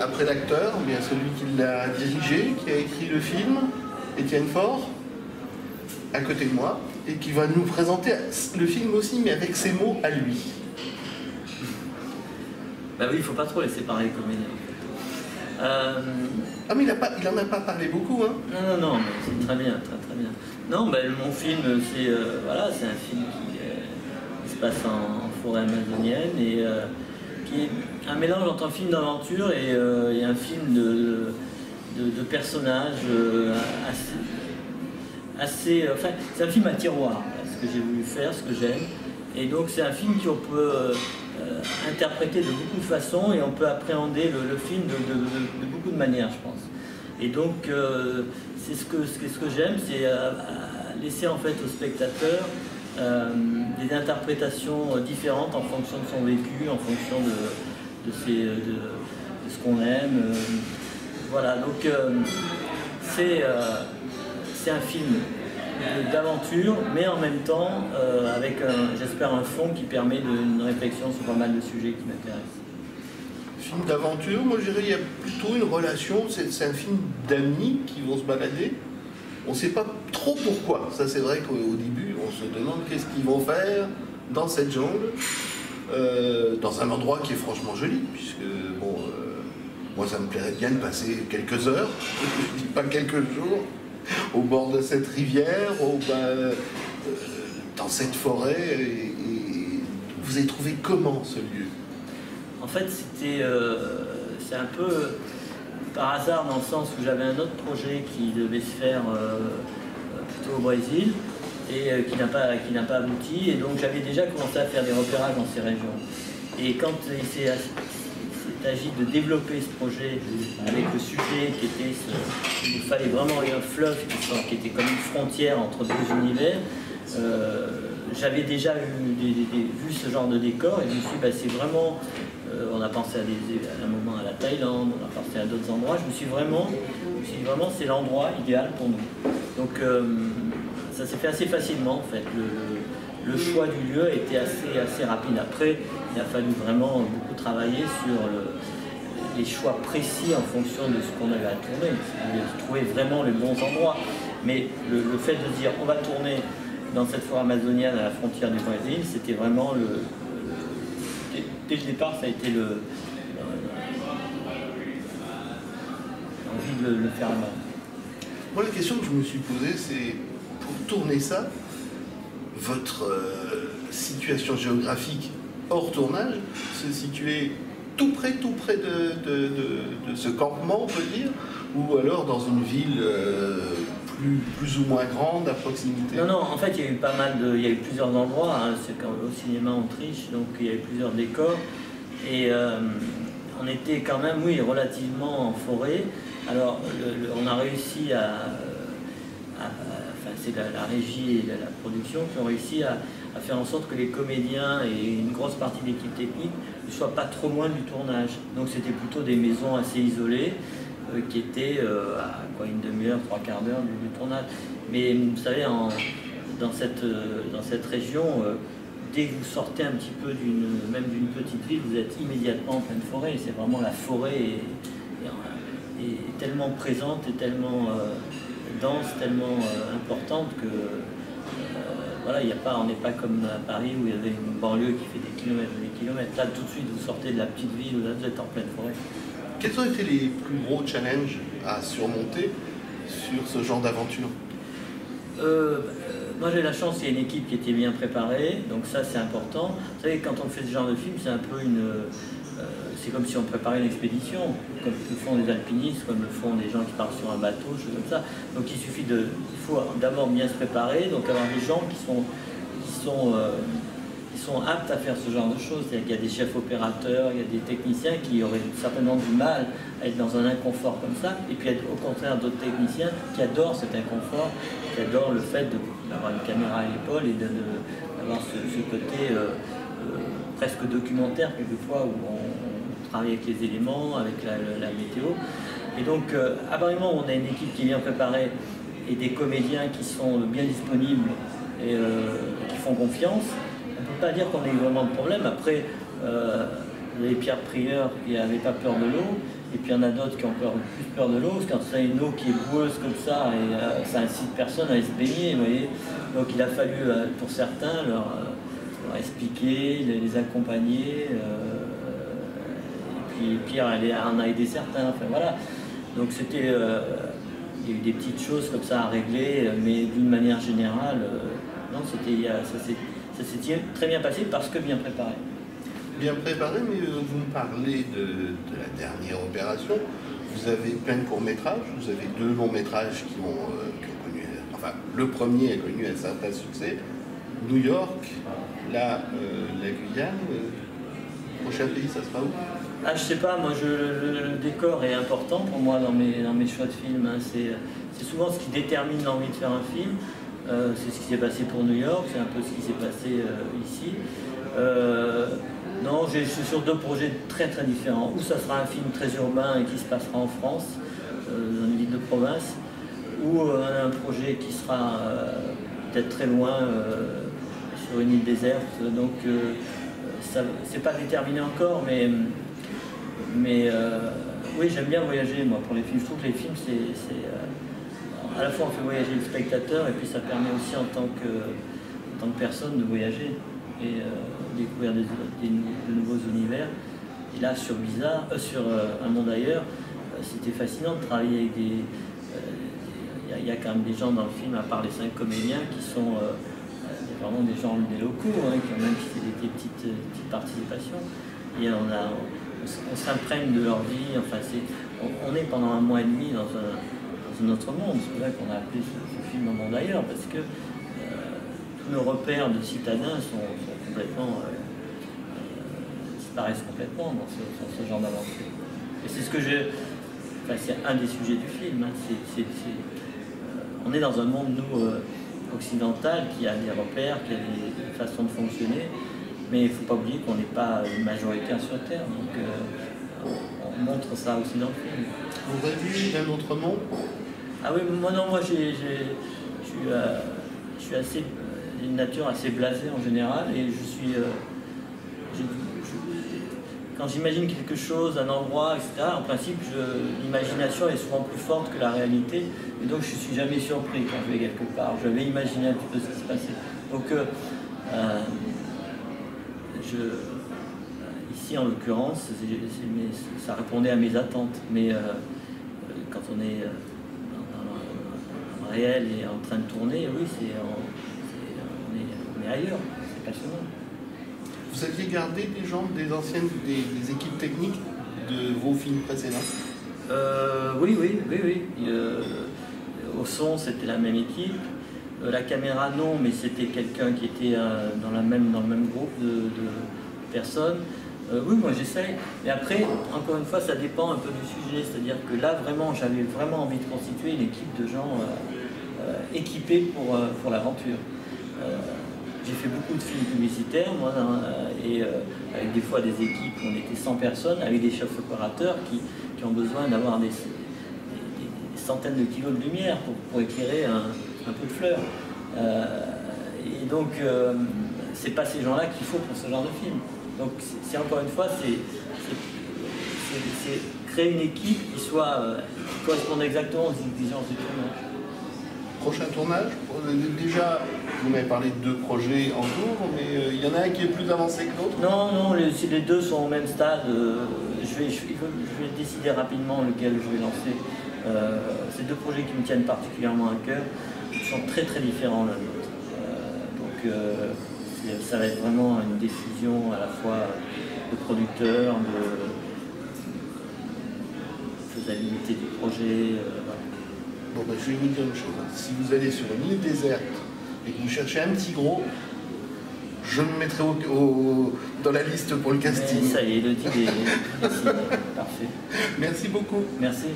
après l'acteur, eh bien celui qui l'a dirigé, qui a écrit le film, Étienne Faure, à côté de moi, et qui va nous présenter le film aussi, mais avec ses mots à lui. Bah oui, il ne faut pas trop les séparer les comédiens. Ah mais il en a pas parlé beaucoup, hein. Non, mais c'est très bien, très bien. Non, bah, mon film, c'est voilà, c'est un film qui se passe en forêt amazonienne et qui est un mélange entre un film d'aventure et un film de personnages assez enfin, c'est un film à tiroir, ce que j'ai voulu faire, ce que j'aime. Et donc c'est un film qu'on peut interpréter de beaucoup de façons et on peut appréhender le film de beaucoup de manières, je pense. Et donc c'est ce que j'aime, c'est laisser en fait au spectateur des interprétations différentes en fonction de son vécu, en fonction de ce qu'on aime. Voilà, donc c'est un film d'aventure, mais en même temps avec, j'espère, un fond qui permet une réflexion sur pas mal de sujets qui m'intéressent. Film d'aventure, moi je dirais il y a plutôt une relation, c'est un film d'amis qui vont se balader. On ne sait pas trop pourquoi. Ça c'est vrai qu'au début on se demande qu'est-ce qu'ils vont faire dans cette jungle, dans un endroit qui est franchement joli, puisque bon, moi ça me plairait bien de passer quelques heures, je dis pas quelques jours, au bord de cette rivière, dans cette forêt. Et vous avez trouvé comment ce lieu? En fait, c'est un peu par hasard dans le sens où j'avais un autre projet qui devait se faire plutôt au Brésil et qui n'a pas abouti. Et donc j'avais déjà commencé à faire des repérages dans ces régions. Et quand il s'est agi de développer ce projet avec le sujet qui était il fallait vraiment un fleuve qui était comme une frontière entre deux univers, j'avais déjà vu ce genre de décor et je me suis dit, bah, c'est vraiment, on a pensé à un moment à la Thaïlande, on a pensé à d'autres endroits, je me suis dit vraiment c'est l'endroit idéal pour nous. Donc ça s'est fait assez facilement en fait. Le choix du lieu était assez rapide. Après, il a fallu vraiment beaucoup travailler sur les choix précis en fonction de ce qu'on avait à tourner. Trouver vraiment les bons endroits. Mais le fait de dire on va tourner dans cette forêt amazonienne à la frontière du Brésil, c'était vraiment dès le départ, ça a été l'envie de le faire là-bas. Moi, la question que je me suis posée, c'est pour tourner ça, votre situation géographique hors tournage se situait tout près de ce campement, on peut dire, ou alors dans une ville plus ou moins grande à proximité? Non, en fait, il y a eu pas mal il y a eu plusieurs endroits, hein, c'est comme au cinéma en Autriche, donc il y a eu plusieurs décors, et on était quand même, oui, relativement en forêt. Alors, on a réussi c'est la régie et la production qui ont réussi à faire en sorte que les comédiens et une grosse partie de l'équipe technique ne soient pas trop loin du tournage. Donc c'était plutôt des maisons assez isolées qui étaient à une demi-heure, trois quarts d'heure du tournage. Mais vous savez, dans cette région, dès que vous sortez un petit peu même d'une petite ville, vous êtes immédiatement en pleine forêt. C'est vraiment la forêt est tellement présente et tellement dense, tellement importante que voilà, on n'est pas comme à Paris où il y avait une banlieue qui fait des kilomètres et des kilomètres. Là, tout de suite, vous sortez de la petite ville, où là, vous êtes en pleine forêt. Quels ont été les plus gros challenges à surmonter sur ce genre d'aventure? Moi, j'ai la chance, il y a une équipe qui était bien préparée, donc ça, c'est important. Vous savez, quand on fait ce genre de film, c'est un peu c'est comme si on préparait une expédition, comme le font des alpinistes, comme le font des gens qui partent sur un bateau, choses comme ça. Donc il faut d'abord bien se préparer, donc avoir des gens qui sont aptes à faire ce genre de choses. C'est-à-dire qu'il y a des chefs opérateurs, il y a des techniciens qui auraient certainement du mal à être dans un inconfort comme ça, et puis au contraire d'autres techniciens qui adorent cet inconfort, qui adorent le fait d'avoir une caméra à l'épaule et d'avoir ce côté presque documentaire quelquefois où on travaille avec les éléments, avec la météo. Et donc, à partir du moment où on a une équipe qui est bien préparée et des comédiens qui sont bien disponibles et qui font confiance, on ne peut pas dire qu'on ait vraiment de problème. Après, vous avez Pierre Prieur qui n'avait pas peur de l'eau, et puis il y en a d'autres qui ont plus peur de l'eau, parce que quand c'est une eau qui est boueuse comme ça, et ça incite personne à aller se baigner, vous voyez. Donc il a fallu, pour certains, leur expliquer, les accompagner, et puis Pierre en a aidé certains, enfin voilà. Donc c'était, il y a eu des petites choses comme ça à régler, mais d'une manière générale, non, ça s'est très bien passé parce que bien préparé. Bien préparé, mais vous me parlez de la dernière opération. Vous avez plein de courts-métrages, vous avez 2 longs-métrages qui ont connu, enfin le premier a connu un certain succès, New York, là, la Guyane, prochain pays, ça sera où? Ah, je sais pas, moi le décor est important pour moi dans mes choix de films, hein. C'est souvent ce qui détermine l'envie de faire un film. C'est ce qui s'est passé pour New York, c'est un peu ce qui s'est passé ici. Non, je suis sur 2 projets très très différents. Ou ça sera un film très urbain et qui se passera en France, dans une ville de province, ou un projet qui sera peut-être très loin, sur une île déserte. Donc c'est pas déterminé encore, mais oui, j'aime bien voyager moi pour les films. Je trouve que les films, à la fois on fait voyager le spectateur et puis ça permet aussi en tant que personne de voyager et découvrir de nouveaux univers. Et là sur Un Monde Ailleurs, c'était fascinant de travailler avec des... Il y a quand même des gens dans le film, à part les 5 comédiens, qui sont vraiment des gens des locaux, hein, qui ont même fait des petites participations. Et on s'imprègne de leur vie, enfin on est pendant 1 mois et demi dans un autre monde. C'est pour ça qu'on a appelé ce film Un Monde Ailleurs, parce que tous nos repères de citadins sont complètement disparaissent complètement dans ce genre d'aventure. Et c'est ce que c'est un des sujets du film. Hein. On est dans un monde, nous, occidental, qui a des repères, qui a des façons de fonctionner, mais il ne faut pas oublier qu'on n'est pas une majoritaire sur Terre. Donc on montre ça aussi dans le film. Vous rêvez d'un autre monde? Ah oui, moi j'ai une nature assez blasée en général, et quand j'imagine quelque chose, un endroit, etc., en principe, l'imagination est souvent plus forte que la réalité, et donc je ne suis jamais surpris quand je vais quelque part. Je vais imaginer un petit peu ce qui se passait. Donc, ici, en l'occurrence, ça répondait à mes attentes, mais quand on est dans le réel et en train de tourner, oui, on est ailleurs, c'est passionnant. Vous aviez gardé des gens, des équipes techniques de vos films précédents? Oui. Au son, c'était la même équipe. La caméra, non, mais c'était quelqu'un qui était dans le même groupe de personnes. Oui, moi j'essaye. Mais après, encore une fois, ça dépend un peu du sujet. C'est-à-dire que là, vraiment, j'avais vraiment envie de constituer une équipe de gens équipés pour l'aventure. J'ai fait beaucoup de films publicitaires, moi, et avec des fois des équipes où on était 100 personnes, avec des chefs opérateurs qui ont besoin d'avoir des centaines de kilos de lumière pour éclairer un peu de fleurs. Et donc, c'est pas ces gens-là qu'il faut pour ce genre de film. Donc, c'est encore une fois, c'est créer une équipe qui corresponde exactement aux exigences du tournage. Prochain tournage? Déjà, vous m'avez parlé de 2 projets en cours, mais il y en a un qui est plus avancé que l'autre? Non, les 2 sont au même stade. Je vais décider rapidement lequel je vais lancer. C'est 2 projets qui me tiennent particulièrement à cœur. Ils sont très très différents l'un de l'autre. Donc ça va être vraiment une décision à la fois de producteur, de faisabilité du projet. Voilà. Bon, ben, je vais vous dire une chose. Si vous allez sur une île déserte et que vous cherchez un petit gros, je me mettrai dans la liste pour le casting. Mais ça y est, le deal est parfait. Merci beaucoup. Merci.